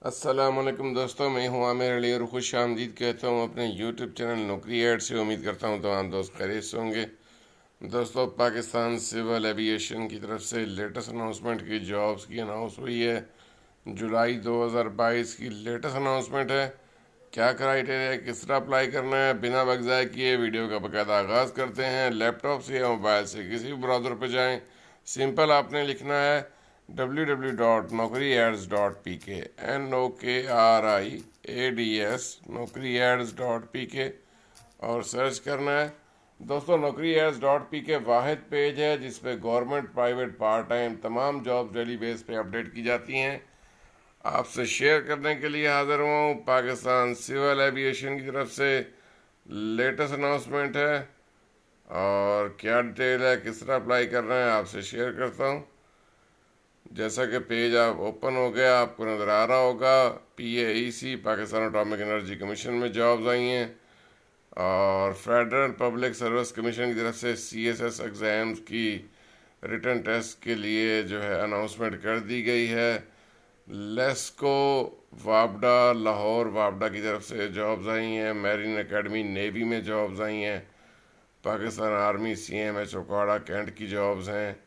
अस्सलामुअलैकुम दोस्तों, मैं हूं आमिर अली और खुश आमदीद कहता हूं अपने यूट्यूब चैनल नौकरी ऐड से। उम्मीद करता हूं तमाम दोस्त खैरियत से होंगे। दोस्तों, पाकिस्तान सिविल एविएशन की तरफ से लेटेस्ट अनाउंसमेंट की जॉब्स की अनाउंस हुई है। जुलाई 2022 की लेटेस्ट अनाउंसमेंट है। क्या क्राइटेरिया है, किस तरह अप्लाई करना है, बिना वक्त ज़ाय किए वीडियो का बाकायदा आगाज़ करते हैं। लैपटॉप से या मोबाइल से किसी भी ब्राउज़र पर जाएँ। सिंपल आपने लिखना है www.naukriads.pk NOKRIADS naukriads.pk और सर्च करना है। दोस्तों, naukriads.pk वाहिद पेज है जिसपे गवर्नमेंट, प्राइवेट, पार्ट टाइम तमाम जॉब डेली बेस पे अपडेट की जाती हैं। आपसे शेयर करने के लिए हाजिर हुआ हूँ। पाकिस्तान सिविल एविएशन की तरफ से लेटेस्ट अनाउंसमेंट है और क्या डिटेल है, किस तरह अप्लाई करना है, आपसे शेयर करता हूँ। जैसा कि पेज आप ओपन हो गया, आपको नज़र आ रहा होगा। PAEC Pakistan atomic energy commission में जॉब्स आई हैं और फेडरल पब्लिक सर्विस कमीशन की तरफ से CSS एग्ज़ाम्स की रिटन टेस्ट के लिए जो है अनाउंसमेंट कर दी गई है। लेस्को वापडा लाहौर वापडा की तरफ से जॉब्स आई हैं। मैरीन एकेडमी नेवी में जॉब्स आई हैं। Pakistan army CMH Okara cantt की जॉब्स हैं।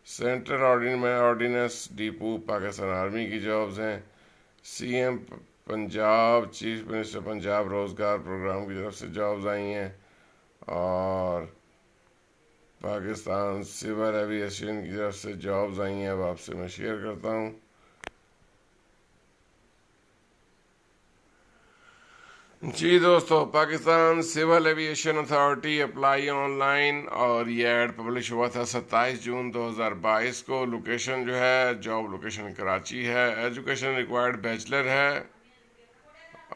Central ordnance depot Pakistan army की जॉब्स हैं। CM Punjab chief minister Punjab रोज़गार प्रोग्राम की तरफ से जॉब्स आई हैं और पाकिस्तान सिविल एविएशन की तरफ से जॉब्स आई हैं। अब आपसे मैं शेयर करता हूँ। जी दोस्तों, Pakistan civil aviation authority apply online और ये ऐड पब्लिश हुआ था 27 जून 2022 को। लोकेशन जो है, जॉब लोकेशन कराची है। एजुकेशन रिक्वायर्ड बैचलर है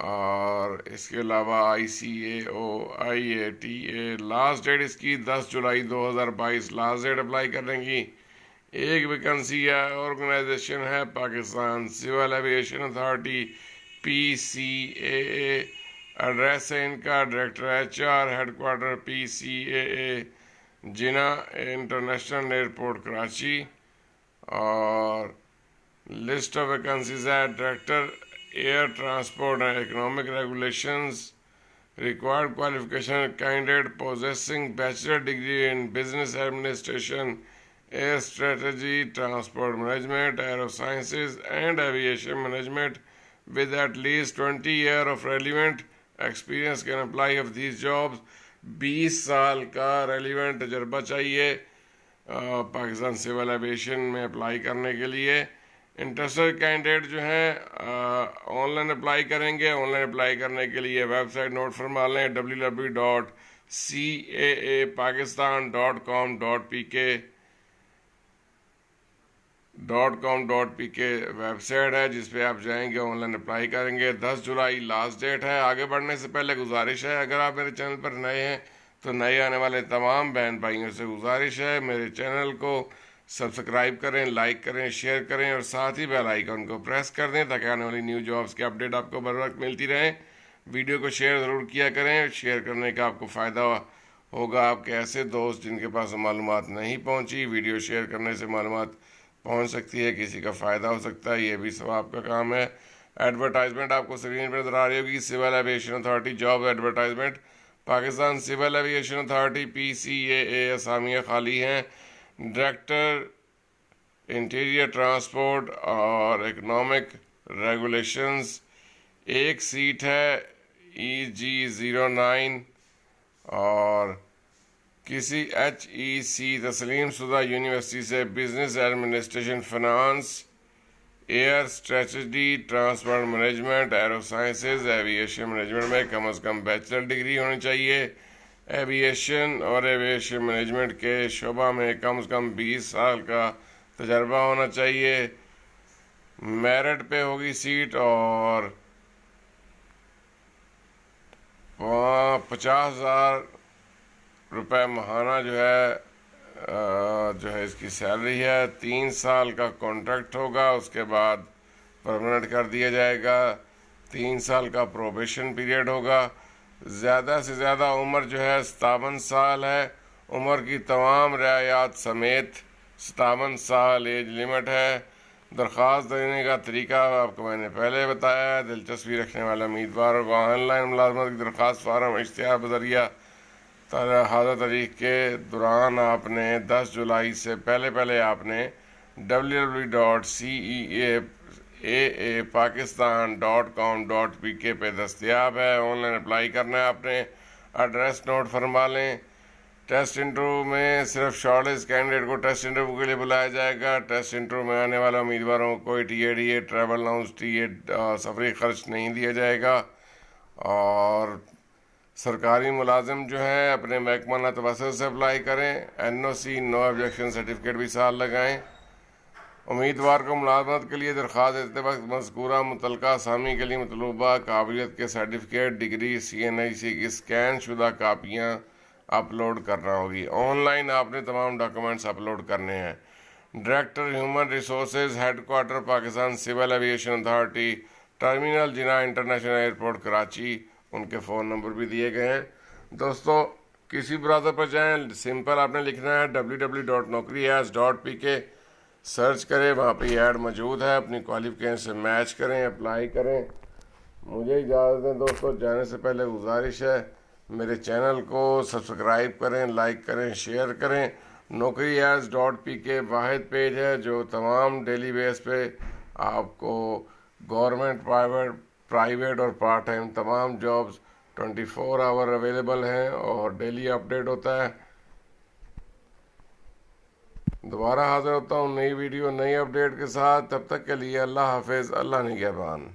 और इसके अलावा ICAO IATA। लास्ट डेट इसकी 10 जुलाई 2022 लास्ट डेट अप्लाई करने की। एक वैकेंसी है। ऑर्गेनाइजेशन है Pakistan civil aviation authority PCAA। Address है इनका director HR headquarter PCAA Jinnah international airport Karachi. और लिस्ट ऑफ वैकेंसीज है director air transport and economic regulations. Required qualification candidate possessing bachelor degree in business administration, air strategy, transport management, aero sciences and aviation management with at least 20 years of relevant experience can apply of these jobs। 20 साल का relevant तजर्बा चाहिए Pakistan civil aviation में apply करने के लिए। Interested candidate जो हैं ऑनलाइन अप्लाई करेंगे। ऑनलाइन अप्लाई करने के लिए वेबसाइट नोट फरमा लें www.caapakistan.com.pk वेबसाइट है जिस पे आप जाएंगे, ऑनलाइन अप्लाई करेंगे। 10 जुलाई लास्ट डेट है। आगे बढ़ने से पहले गुजारिश है, अगर आप मेरे चैनल पर नए हैं तो नए आने वाले तमाम बहन भाइयों से गुजारिश है मेरे चैनल को सब्सक्राइब करें, लाइक करें, शेयर करें और साथ ही बेल आइकन को प्रेस कर दें ताकि आने वाली न्यू जॉब्स की अपडेट आपको बर वक्त मिलती रहे। वीडियो को शेयर ज़रूर किया करें। शेयर करने का आपको फ़ायदा होगा आपके ऐसे दोस्त जिनके पास मालूमात नहीं पहुँची। वीडियो शेयर करने से मालूमात पहुंच सकती है, किसी का फ़ायदा हो सकता है, ये भी सब आपका काम है। एडवर्टाइजमेंट आपको स्क्रीन पर नजर आ रही होगी। Civil aviation authority job advertisement. Pakistan civil aviation authority PCAA असामियाँ खाली हैं। डायरेक्टर इंटीरियर ट्रांसपोर्ट और इकोनॉमिक रेगुलेशंस। एक सीट है EG09 और किसी HEC तस्लीम शुदा यूनिवर्सिटी से business administration, finance, air strategy, transport management, aero sciences, aviation management में कम से कम बैचलर डिग्री होनी चाहिए। एविएशन और एविएशन मैनेजमेंट के शोबा में कम से कम 20 साल का तजर्बा होना चाहिए। मेरिट पे होगी सीट और 50,000 रुपये महाना जो है इसकी सैलरी है। 3 साल का कॉन्ट्रैक्ट होगा, उसके बाद परमानेंट कर दिया जाएगा। 3 साल का प्रोबेशन पीरियड होगा। ज़्यादा से ज़्यादा उम्र जो है 57 साल है। उम्र की तमाम रियायत समेत 57 साल एज लिमिट है। दरख्वास्त देने का तरीका आपको मैंने पहले बताया है। दिलचस्पी रखने वाले उम्मीदवारों को ऑनलाइन मुलाजमत की दरख्वास्त फार्म इश्तिहार बजरिया हाज़ा तारीख के दौरान आपने 10 जुलाई से पहले आपने www.ceaapakistan.com.pk पे दस्तियाब है। ऑनलाइन अप्लाई करना है आपने। एड्रेस नोट फरमा लें। टेस्ट इंटरव्यू में सिर्फ शॉर्टलिस्ट कैंडिडेट को टेस्ट इंटरव्यू के लिए बुलाया जाएगा। टेस्ट इंटरव्यू में आने वाले उम्मीदवारों को कोई TA ट्रैवल अलाउंस सफरी खर्च नहीं दिया जाएगा। और सरकारी मुलाजिम जो है अपने महकमा तवस्सुत से अप्लाई करें। NOC नो ऑब्जेक्शन सर्टिफिकेट भी साथ लगाएं। उम्मीदवार को मुलाजमत के लिए दरख्वास्त देते वक्त मज़कूरा मुतलका असामी के लिए मतलूबा काबिलियत के सर्टिफिकेट, डिग्री, CNIC की स्कैन शुदा कापियाँ अपलोड करना होगी। ऑनलाइन आपने तमाम डॉक्यूमेंट्स अपलोड करने हैं। Director human resources, headquarter Pakistan civil aviation authority, terminal Jinnah international airport Karachi, उनके फ़ोन नंबर भी दिए गए हैं। दोस्तों किसी ब्राउज़र पर जाएं, सिंपल आपने लिखना है www.naukriaz.pk, सर्च करें, वहाँ पे ऐड मौजूद है। अपनी क्वालिफिकेशन से मैच करें, अप्लाई करें। मुझे इजाज़त दें दोस्तों, जाने से पहले गुजारिश है मेरे चैनल को सब्सक्राइब करें, लाइक करें, शेयर करें। naukriaz.pk वाहिद पेज है जो तमाम डेली बेस पे आपको गवर्नमेंट, प्राइवेट और पार्ट टाइम तमाम जॉब्स 24 आवर अवेलेबल हैं और डेली अपडेट होता है। दोबारा हाजिर होता हूँ नई वीडियो, नई अपडेट के साथ। तब तक के लिए अल्लाह हाफिज़, अल्लाह निगहबान।